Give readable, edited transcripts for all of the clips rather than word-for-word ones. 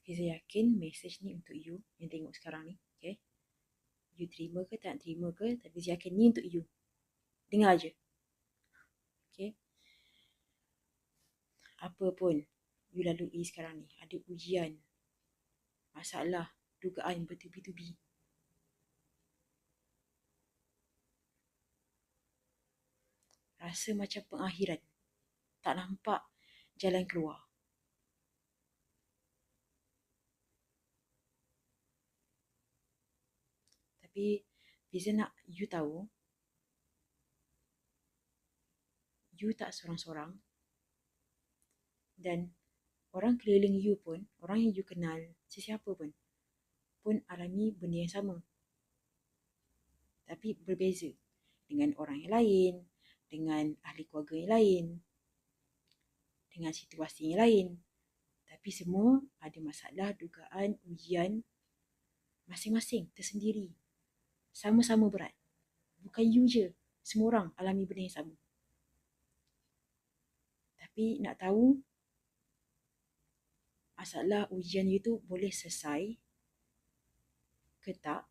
Fiza yakin mesej ni untuk you yang tengok sekarang ni. Okay. You terima ke tak terima ke, tapi Fiza yakin ni untuk you. Dengar je. Okay. Apa pun you lalui sekarang ni, ada ujian, masalah, dugaan bertubi-tubi, rasa macam pengakhiran, tak nampak jalan keluar. Tapi Fiza nak you tahu, you tak sorang-sorang, dan orang keliling you pun, orang yang you kenal, sesiapa pun alami benda yang sama. Tapi berbeza dengan orang yang lain, dengan ahli keluarga yang lain, dengan situasi yang lain. Tapi semua ada masalah, dugaan, ujian masing-masing tersendiri. Sama-sama berat. Bukan you je, semua orang alami benda yang sama. Tapi nak tahu masalah ujian you tu boleh selesai ke tak,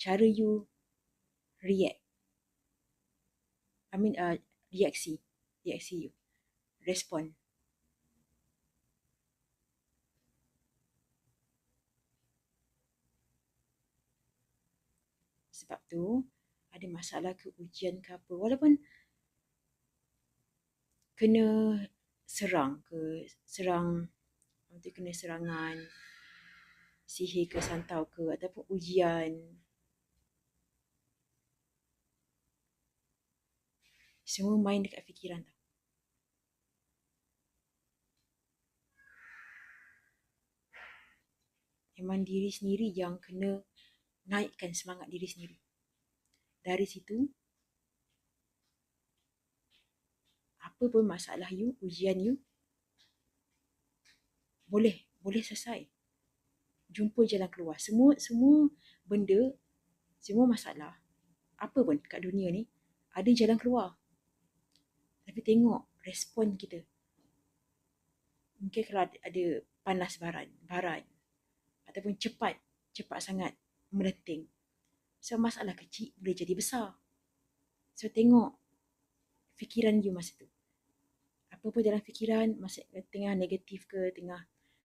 cara you react. Reaksi you. Respon. Sebab tu, ada masalah ke ujian ke apa, walaupun kena serang ke, kena serangan, sihir ke, santau ke, ataupun ujian, semua main dekat fikiran tau. Memang diri sendiri yang kena naikkan semangat diri sendiri. Dari situ, apa pun masalah you, ujian you, boleh selesai. Jumpa jalan keluar. Semua benda, semua masalah, apa pun kat dunia ni, ada jalan keluar. Tapi tengok respon kita. Mungkin kalau ada panas baran, ataupun cepat sangat meleting. So masalah kecil boleh jadi besar. So tengok fikiran you masa tu. Apa pun dalam fikiran, masa tengah negatif ke, tengah